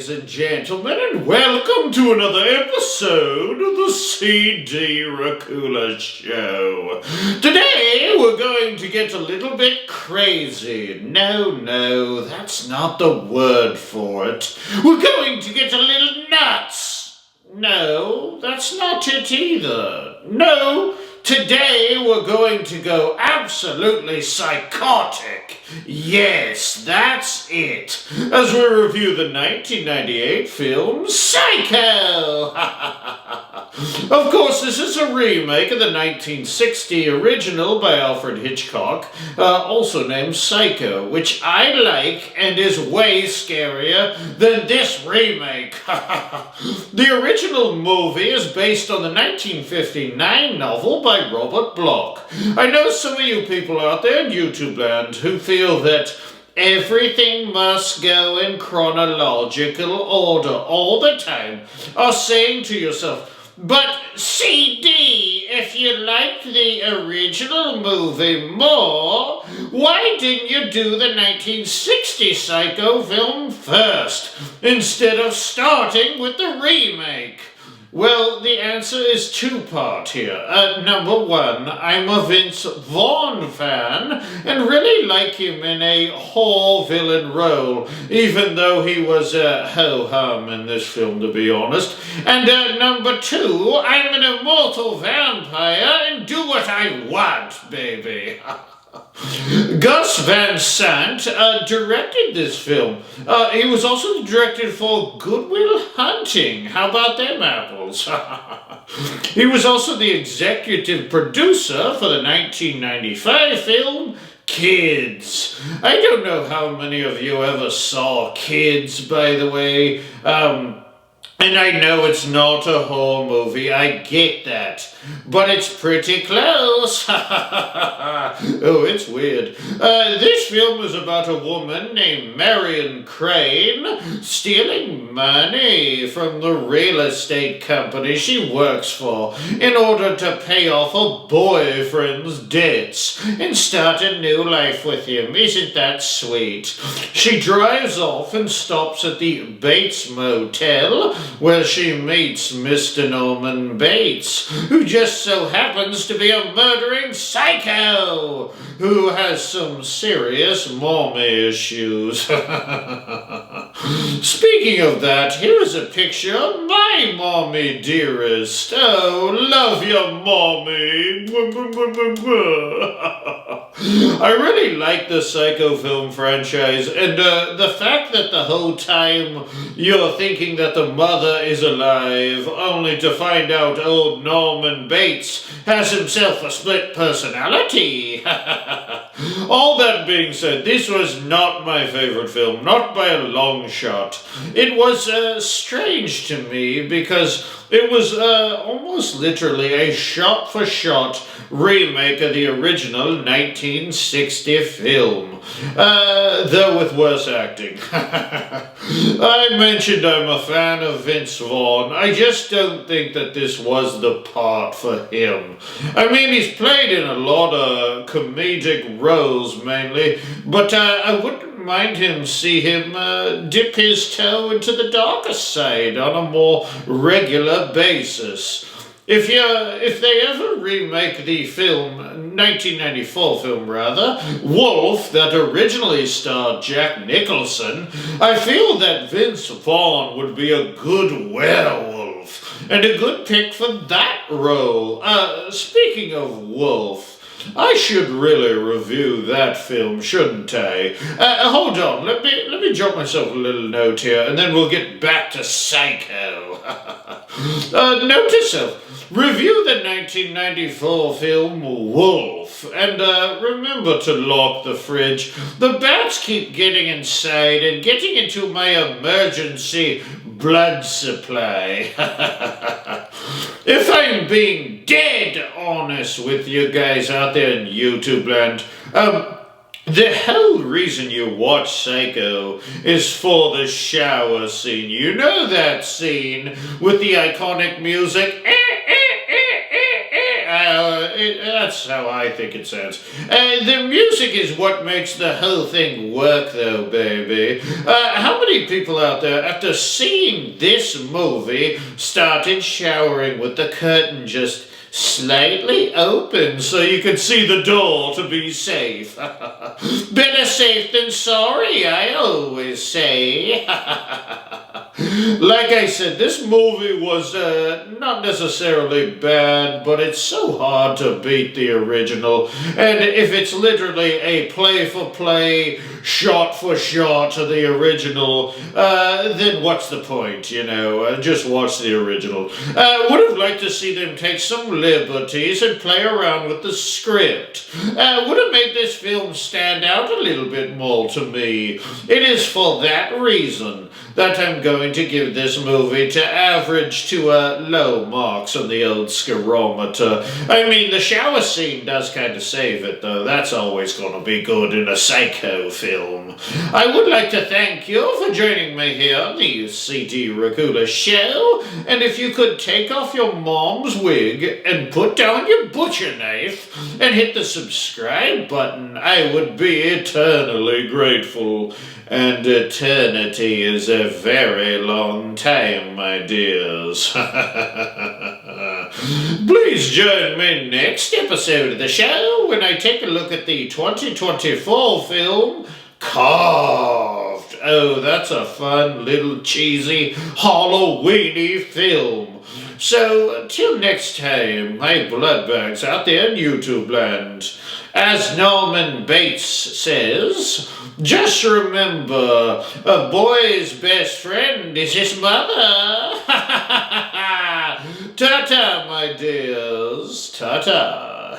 ladies and gentlemen, and welcome to another episode of the CD Racoola Show. Today, we're going to get a little bit crazy. No, that's not the word for it. We're going to get a little nuts. No, that's not it either. No, today we're going to go absolutely psychotic. Yes, that's it. As we review the 1998 film Psycho. Of course, this is a remake of the 1960 original by Alfred Hitchcock, also named Psycho, which I like and is way scarier than this remake. The original movie is based on the 1959 novel by Robert Bloch. I know some of you people out there in YouTube land who feel that everything must go in chronological order all the time, are saying to yourself, but CD, if you liked the original movie more, why didn't you do the 1960 Psycho film first, instead of starting with the remake? Well, the answer is two-part here. Number one, I'm a Vince Vaughn fan and really like him in a whore villain role, even though he was ho-hum in this film, to be honest. And number two, I'm an immortal vampire and do what I want, baby. Gus Van Sant directed this film. He was also the director for Good Will Hunting. How about them apples? He was also the executive producer for the 1995 film Kids. I don't know how many of you ever saw Kids, by the way. And I know it's not a horror movie, I get that. But it's pretty close. Oh, it's weird. This film is about a woman named Marion Crane stealing money from the real estate company she works for in order to pay off her boyfriend's debts and start a new life with him. Isn't that sweet? She drives off and stops at the Bates Motel, where she meets Mr. Norman Bates, who just so happens to be a murdering psycho who has some serious mommy issues. Speaking of that, here is a picture of my mommy dearest. Oh, love your mommy. I really like the Psycho film franchise, and the fact that the whole time you're thinking that the mother is alive, only to find out old Norman Bates has himself a split personality. All that being said, this was not my favorite film, not by a long shot. It was strange to me because it was almost literally a shot-for-shot remake of the original 1960 film, though with worse acting. I mentioned I'm a fan of Vince Vaughn. I just don't think that this was the part for him. I mean, he's played in a lot of comedic roles mainly, but I wouldn't mind see him dip his toe into the darker side on a more regular basis. If they ever remake the film, 1994 film rather, Wolf, that originally starred Jack Nicholson, I feel that Vince Vaughn would be a good werewolf, and a good pick for that role. Speaking of Wolf, I should really review that film, shouldn't I? Hold on, let me jot myself a little note here, and then we'll get back to Psycho. Note to self, review the 1994 film Wolf, and remember to lock the fridge. The bats keep getting inside and getting into my emergency blood supply. If I'm being dead honest with you guys out there in YouTube land, the whole reason you watch Psycho is for the shower scene. You know that scene with the iconic music? That's how I think it sounds. The music is what makes the whole thing work, though, baby. How many people out there, after seeing this movie, started showering with the curtain just slightly open so you could see the door to be safe? Better safe than sorry, I always say. Like I said, this movie was not necessarily bad, but it's so hard to beat the original. And if it's literally a play-for-play, shot-for-shot of the original, then what's the point, you know? Just watch the original. Would have liked to see them take some liberties and play around with the script. Would have made this film stand out a little bit more to me. It is for that reason that I'm going to give this movie to average to low marks on the old scarometer. I mean, the shower scene does kind of save it, though. That's always going to be good in a psycho film. I would like to thank you for joining me here on the C.D. Racoola show, and if you could take off your mom's wig and put down your butcher knife and hit the subscribe button, I would be eternally grateful. And eternity is a very long time, my dears. Please join me next episode of the show when I take a look at the 2024 film, Carved. Oh, that's a fun, little cheesy, Halloweeny film. So, till next time, my bloodbags out there in YouTube land. As Norman Bates says, just remember, a boy's best friend is his mother. Ta-ta, my dears. Ta-ta.